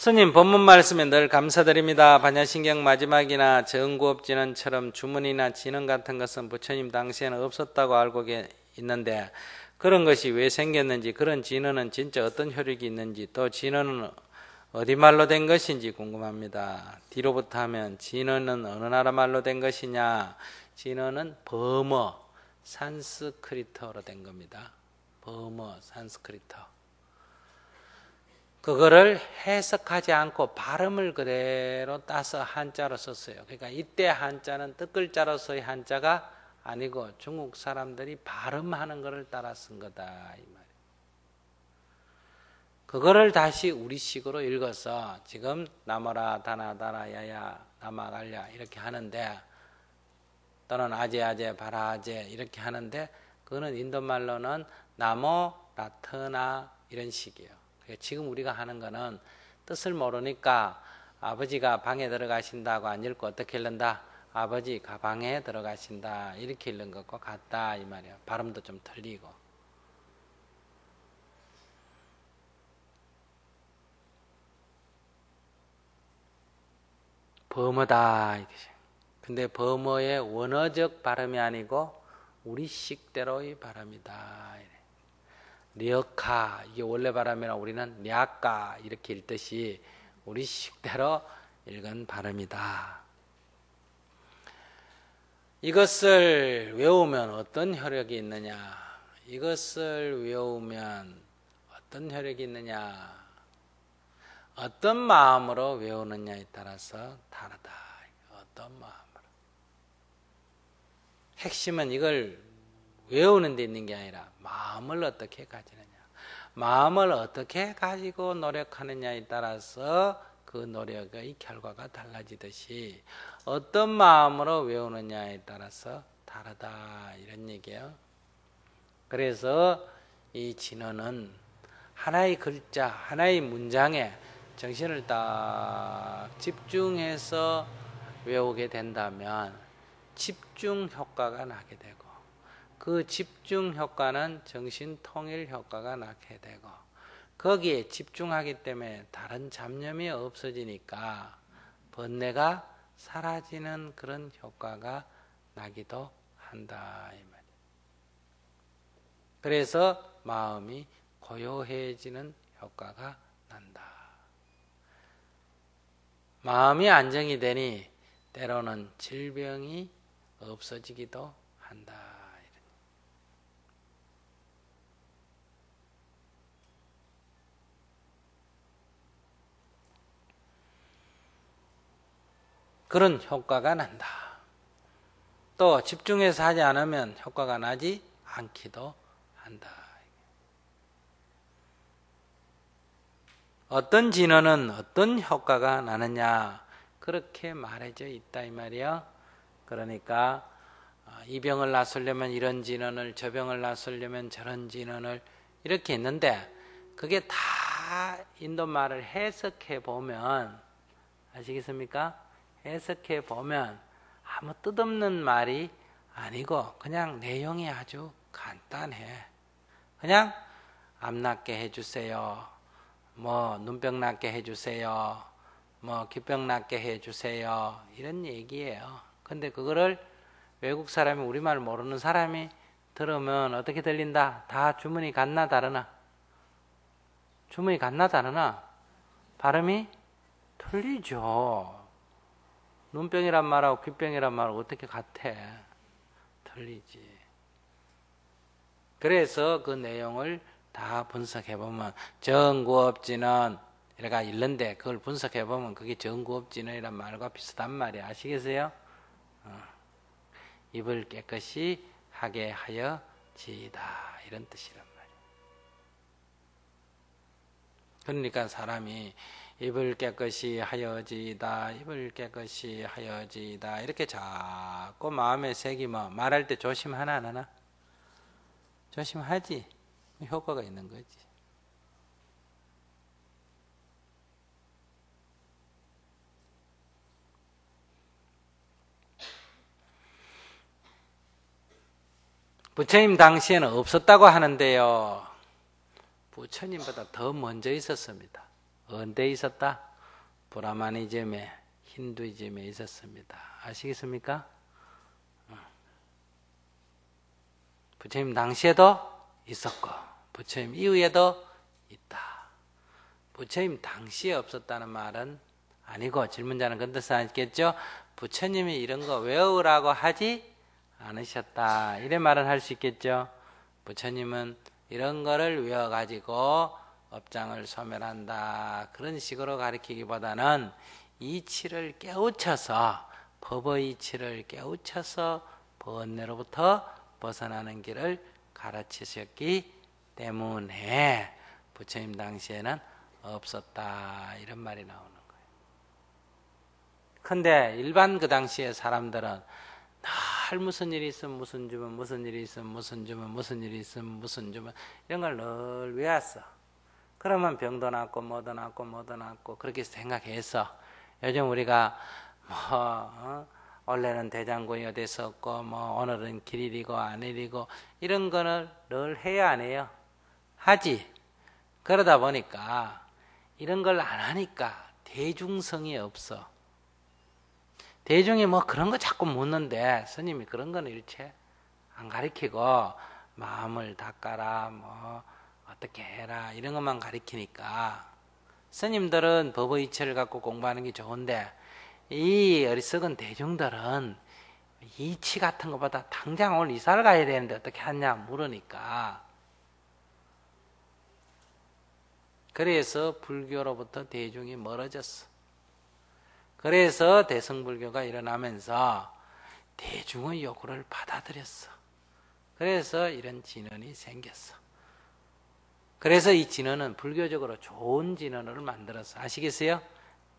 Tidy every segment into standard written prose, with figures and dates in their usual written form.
스님 본문 말씀에 늘 감사드립니다. 반야신경 마지막이나 정구업진언처럼 주문이나 진언 같은 것은 부처님 당시에는 없었다고 알고 있는데 그런 것이 왜 생겼는지, 그런 진언은 진짜 어떤 효력이 있는지, 또 진언은 어디 말로 된 것인지 궁금합니다. 뒤로부터 하면 진언은 어느 나라 말로 된 것이냐? 진언은 버머, 산스크리트어로 된 겁니다. 버머, 산스크리트어. 그거를 해석하지 않고 발음을 그대로 따서 한자로 썼어요. 그러니까 이때 한자는 뜻글자로서의 한자가 아니고 중국 사람들이 발음하는 것을 따라 쓴 거다 이 말이에요. 그거를 다시 우리식으로 읽어서 지금 나머라 다나다라 야야 나마갈랴 이렇게 하는데, 또는 아제아제 바라아제 이렇게 하는데, 그거는 인도말로는 나모 라트나 이런 식이에요. 지금 우리가 하는 거는 뜻을 모르니까 아버지가 방에 들어가신다고 안 읽고 어떻게 읽는다? 아버지 가방에 들어가신다 이렇게 읽는 것과 같다 이 말이에요. 발음도 좀 틀리고. 버머다 이것이. 근데 버머의 원어적 발음이 아니고 우리식대로의 발음이다. 리어카, 이게 원래 발음이라 우리는 랴까 이렇게 읽듯이 우리식대로 읽은 발음이다. 이것을 외우면 어떤 효력이 있느냐? 이것을 외우면 어떤 효력이 있느냐? 어떤 마음으로 외우느냐에 따라서 다르다. 어떤 마음으로. 핵심은 이걸 외우는 데 있는 게 아니라 마음을 어떻게 가지느냐. 마음을 어떻게 가지고 노력하느냐에 따라서 그 노력의 결과가 달라지듯이 어떤 마음으로 외우느냐에 따라서 다르다 이런 얘기예요. 그래서 이 진언은 하나의 글자, 하나의 문장에 정신을 딱 집중해서 외우게 된다면 집중 효과가 나게 되고, 그 집중 효과는 정신 통일 효과가 나게 되고, 거기에 집중하기 때문에 다른 잡념이 없어지니까 번뇌가 사라지는 그런 효과가 나기도 한다 이 말이에요. 그래서 마음이 고요해지는 효과가 난다. 마음이 안정이 되니 때로는 질병이 없어지기도 한다. 그런 효과가 난다. 또 집중해서 하지 않으면 효과가 나지 않기도 한다. 어떤 진언은 어떤 효과가 나느냐 그렇게 말해져 있다 이 말이에요. 그러니까 이 병을 낫으려면 이런 진언을, 저 병을 낫으려면 저런 진언을 이렇게 했는데, 그게 다 인도말을 해석해 보면 아시겠습니까? 해석해 보면 아무 뜻없는 말이 아니고 그냥 내용이 아주 간단해. 그냥 암 낫게 해주세요, 뭐 눈병 낫게 해주세요, 뭐 기병 낫게 해주세요 이런 얘기예요. 근데 그거를 외국 사람이, 우리말 모르는 사람이 들으면 어떻게 들린다? 다 주문이 같나 다르나? 주문이 같나 다르나? 발음이 틀리죠. 눈병이란 말하고 귀병이란 말하고 어떻게 같아? 틀리지. 그래서 그 내용을 다 분석해보면 정구업진언 이래가 있는데, 그걸 분석해보면 그게 정구업진언이란 말과 비슷한 말이야. 아시겠어요? 입을 깨끗이 하게 하여 지이다 이런 뜻이란 말이야. 그러니까 사람이 입을 깨끗이 하여지이다, 입을 깨끗이 하여지이다 이렇게 자꾸 마음에 새기면 말할 때 조심하나 안 하나? 조심하지. 효과가 있는 거지. 부처님 당시에는 없었다고 하는데요, 부처님보다 더 먼저 있었습니다. 언제 있었다? 브라마니즘에 힌두이즘에 있었습니다. 아시겠습니까? 부처님 당시에도 있었고 부처님 이후에도 있다. 부처님 당시에 없었다는 말은 아니고 질문자는 그 뜻은 아니겠죠? 부처님이 이런 거 외우라고 하지 않으셨다. 이래 말은 할 수 있겠죠? 부처님은 이런 거를 외워가지고 업장을 소멸한다. 그런 식으로 가르치기보다는 이치를 깨우쳐서 법의 이치를 깨우쳐서 번뇌로부터 벗어나는 길을 가르치셨기 때문에 부처님 당시에는 없었다. 이런 말이 나오는 거예요. 근데 일반 그 당시에 사람들은 늘 무슨 일이 있으면 무슨 주문, 무슨 일이 있으면 무슨 주문, 무슨 일이 있으면 무슨 주문 이런 걸 늘 외웠어. 그러면 병도 낫고 뭐도 낫고 뭐도 낫고 그렇게 생각해서 요즘 우리가 원래는 대장군이 어디 있었고 오늘은 길일이고 안일이고 이런 거는 늘 해야 안 해요? 하지. 그러다 보니까 이런 걸 안 하니까 대중성이 없어. 대중이 그런 거 자꾸 묻는데 스님이 그런 거는 일체 안 가르치고 마음을 닦아라 어떻게 해라 이런 것만 가르치니까 스님들은 법의 이치를 갖고 공부하는 게 좋은데 이 어리석은 대중들은 이치 같은 것보다 당장 오늘 이사를 가야 되는데 어떻게 하냐 물으니까 그래서 불교로부터 대중이 멀어졌어. 그래서 대승불교가 일어나면서 대중의 요구를 받아들였어. 그래서 이런 진언이 생겼어. 그래서 이 진언은 불교적으로 좋은 진언을 만들었어. 아시겠어요?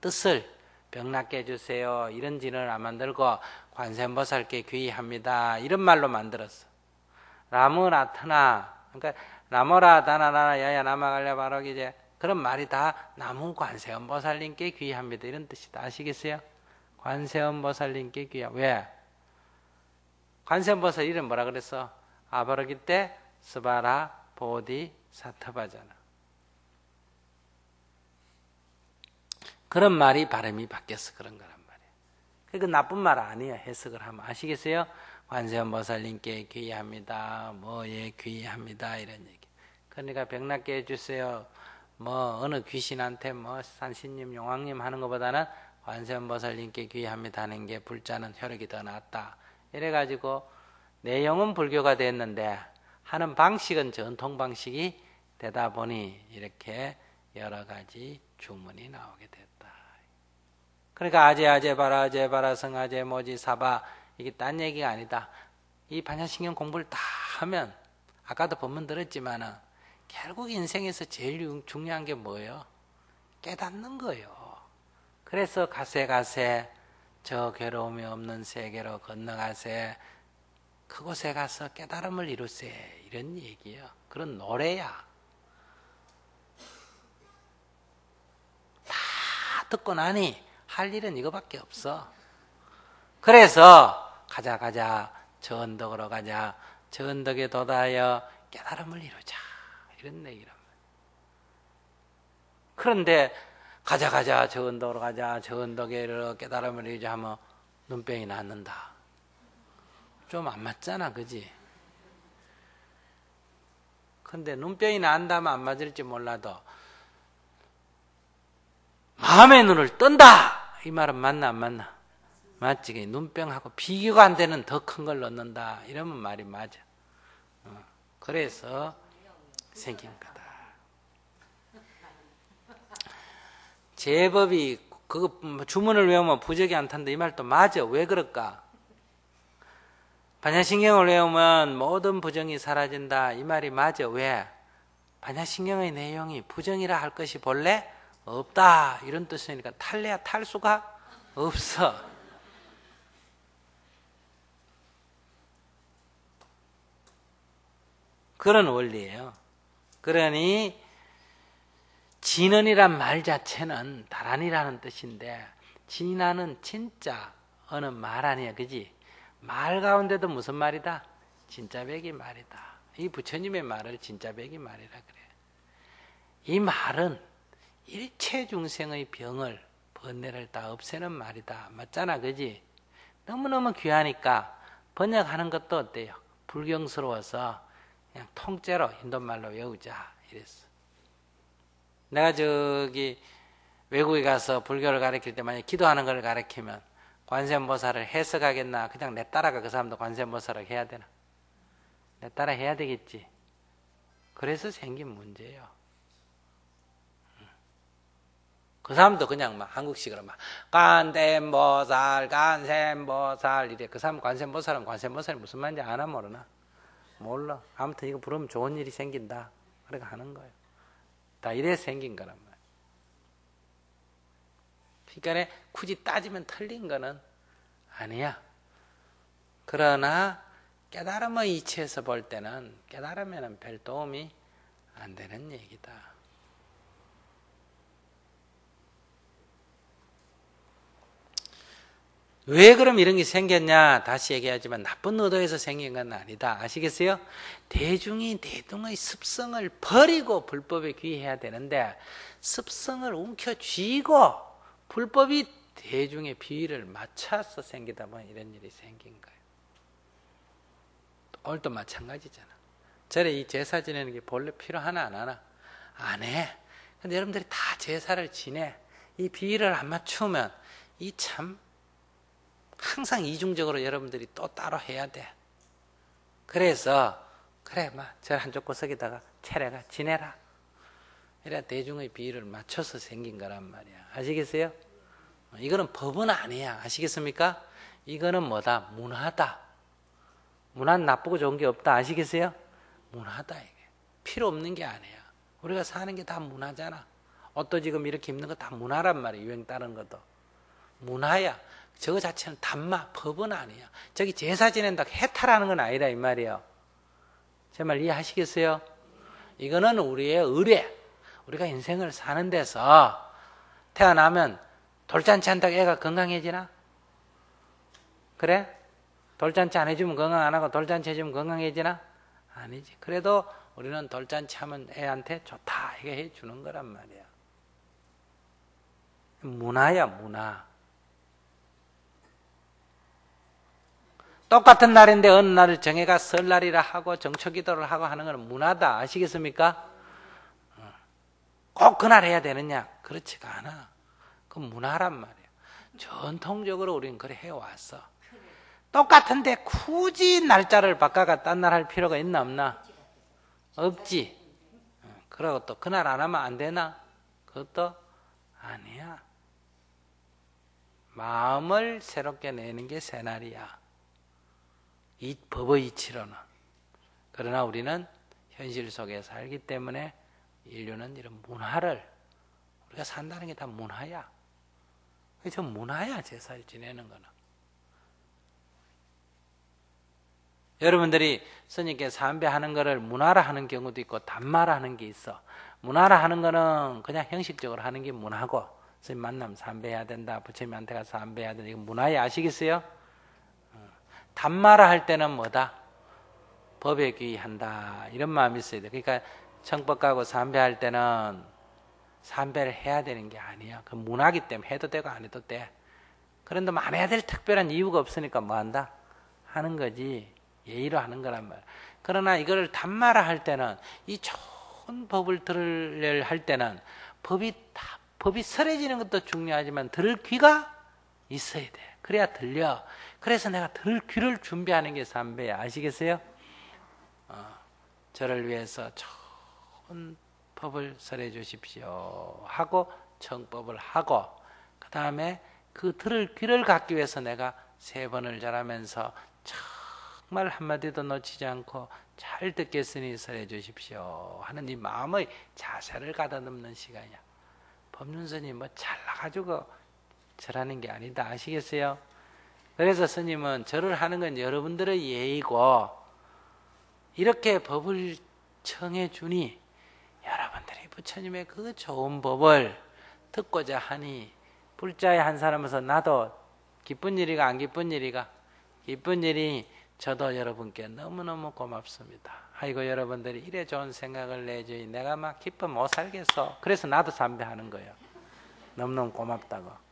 뜻을 병낫게 해주세요. 이런 진언을 안 만들고 관세음보살께 귀의합니다. 이런 말로 만들었어. 라무라트나 그러니까 나모라 다나나나 야야 나마갈려 바로기제 그런 말이 다 나무 관세음보살님께 귀의합니다. 이런 뜻이다. 아시겠어요? 관세음보살님께 귀의하. 왜? 관세음보살 이름 뭐라 그랬어? 아바로기 때 스바라 보디 사타바잖아. 그런 말이 발음이 바뀌어서 그런 거란 말이에요. 그 나쁜 말 아니에요. 해석을 하면. 아시겠어요? 관세음보살님께 귀의합니다. 뭐에 귀의합니다. 이런 얘기. 그러니까 병낫게 해주세요. 어느 귀신한테 산신님, 용왕님 하는 것보다는 관세음보살님께 귀의합니다 하는 게 불자는 혈액이 더 낫다. 이래가지고 내용은 불교가 됐는데 하는 방식은 전통 방식이 되다 보니 이렇게 여러 가지 주문이 나오게 됐다. 그러니까 아제 바라 성아제 모지 사바 이게 딴 얘기가 아니다. 이 반야신경 공부를 다 하면 아까도 본문 들었지만은 결국 인생에서 제일 중요한 게 뭐예요? 깨닫는 거예요. 그래서 가세 저 괴로움이 없는 세계로 건너가세 그곳에 가서 깨달음을 이루세 이런 얘기예요. 그런 노래야. 다 듣고 나니 할 일은 이거밖에 없어. 그래서 가자 저 언덕으로 가자. 저 언덕에 도달하여 깨달음을 이루자. 이런 얘기란 말이야. 그런데 가자 저 언덕으로 가자. 저 언덕에 깨달음을 이루자 하면 눈병이 낫는다. 좀 안 맞잖아. 그지? 근데 눈병이 난다면 안 맞을지 몰라도 마음의 눈을 뜬다. 이 말은 맞나 안 맞나? 맞지? 눈병하고 비교가 안 되는 더 큰 걸 넣는다. 이러면 말이 맞아. 그래서 생긴 거다. 제법이 그거 주문을 외우면 부적이 안 탄다. 이 말도 맞아. 왜 그럴까? 반야신경을 외우면 모든 부정이 사라진다. 이 말이 맞아. 왜? 반야신경의 내용이 부정이라 할 것이 본래 없다. 이런 뜻이니까 탈래야 탈 수가 없어. 그런 원리예요. 그러니 진언이란 말 자체는 다란이라는 뜻인데 진화는 진짜 어느 말 아니야. 그지? 말 가운데도 무슨 말이다? 진짜배기 말이다. 이 부처님의 말을 진짜배기 말이라 그래. 이 말은 일체 중생의 병을 번뇌를 다 없애는 말이다. 맞잖아, 그지? 너무너무 귀하니까 번역하는 것도 어때요? 불경스러워서 그냥 통째로 인도말로 외우자 이랬어. 내가 저기 외국에 가서 불교를 가르칠 때 만약에 기도하는 걸 가르치면 관세음보살을 해석하겠나? 그냥 내 따라가 그 사람도 관세음보살을 해야 되나? 내 따라 해야 되겠지. 그래서 생긴 문제예요. 그 사람도 그냥 막 한국식으로 막 관세음보살 관세음보살 이래. 그 사람 관세음보살은 관세음보살이 무슨 말인지 아나 모르나? 몰라. 아무튼 이거 부르면 좋은 일이 생긴다. 그러니까 하는 거예요. 다 이래 생긴 거란 말이에요. 그러니까 굳이 따지면 틀린 거는 아니야. 그러나 깨달음의 이치에서 볼 때는 깨달으면 별 도움이 안 되는 얘기다. 왜 그럼 이런 게 생겼냐? 다시 얘기하지만 나쁜 의도에서 생긴 건 아니다. 아시겠어요? 대중이 대중의 습성을 버리고 불법에 귀해야 되는데 습성을 움켜쥐고 불법이 대중의 비위를 맞춰서 생기다 보니 이런 일이 생긴 거예요. 오늘도 마찬가지잖아. 저래 이 제사 지내는 게 본래 필요하나 안 하나? 안 해. 근데 여러분들이 다 제사를 지내. 이 비위를 안 맞추면 이 참 항상 이중적으로 여러분들이 또 따로 해야 돼. 그래서 그래 절 한쪽 구석에다가 차례가 지내라. 이래 대중의 비위를 맞춰서 생긴 거란 말이야. 아시겠어요? 이거는 법은 아니야. 아시겠습니까? 이거는 뭐다? 문화다. 문화는 나쁘고 좋은 게 없다. 아시겠어요? 문화다 이게. 필요 없는 게 아니야. 우리가 사는 게 다 문화잖아. 옷도 지금 이렇게 입는 거 다 문화란 말이야. 유행 따른 것도. 문화야. 저거 자체는 단마, 법은 아니야. 저기 제사 지낸다고 해탈하는 건 아니라 이 말이에요. 제 말 이해하시겠어요? 이거는 우리의 의례. 우리가 인생을 사는 데서 태어나면 돌잔치 한다고 애가 건강해지나? 그래? 돌잔치 안 해주면 건강 안 하고 돌잔치 해주면 건강해지나? 아니지. 그래도 우리는 돌잔치 하면 애한테 좋다 이게 해주는 거란 말이야. 문화야 문화. 똑같은 날인데 어느 날을 정해가 설날이라 하고 정초기도를 하고 하는 건 문화다. 아시겠습니까? 꼭 그날 해야 되느냐? 그렇지가 않아. 그건 문화란 말이야. 전통적으로 우리는 그래 해왔어. 똑같은데 굳이 날짜를 바꿔가 딴 날 할 필요가 있나 없나? 없지. 그러고 또 그날 안 하면 안 되나? 그것도 아니야. 마음을 새롭게 내는 게 새날이야. 이 법의 이치로는. 그러나 우리는 현실 속에 살기 때문에 인류는 이런 문화를 우리가 산다는 게 다 문화야. 저 문화야 제사를 지내는 거는. 여러분들이 스님께 삼배하는 거를 문화라 하는 경우도 있고 단마라 하는 게 있어. 문화라 하는 거는 그냥 형식적으로 하는 게 문화고 스님 만나면 삼배해야 된다. 부처님한테 가서 삼배해야 된다. 이거 문화야. 아시겠어요? 단마라 할 때는 뭐다? 법에 귀의한다. 이런 마음이 있어야 돼. 그러니까 청법 가고 삼배할 때는 삼배를 해야 되는 게 아니야. 그 문화기 때문에 해도 되고 안 해도 돼. 그런데 안 해야 될 특별한 이유가 없으니까 뭐 한다? 하는 거지. 예의로 하는 거란 말이야. 그러나 이거를 단마라 할 때는 이 좋은 법을 들으려 할 때는 법이 설해지는 것도 중요하지만 들을 귀가 있어야 돼. 그래야 들려. 그래서 내가 들을 귀를 준비하는 게 삼배야. 아시겠어요? 저를 위해서 좋은 법을 설해 주십시오 하고 청법을 하고 그 다음에 그 들을 귀를 갖기 위해서 내가 3번을 절하면서 정말 한마디도 놓치지 않고 잘 듣겠으니 설해 주십시오 하는 이 마음의 자세를 가다듬는 시간이야. 법륜스님 뭐 잘나가지고 절하는 게 아니다. 아시겠어요? 그래서 스님은 절을 하는 건 여러분들의 예의고 이렇게 법을 청해 주니 여러분들이 부처님의 그 좋은 법을 듣고자 하니 불자의 한 사람으로서 나도 기쁜 일이가 안 기쁜 일이가 기쁜 일이 저도 여러분께 너무너무 고맙습니다. 아이고 여러분들이 이래 좋은 생각을 내주니 내가 막 기뻐 못 살겠어. 그래서 나도 삼배하는 거예요. 너무너무 고맙다고.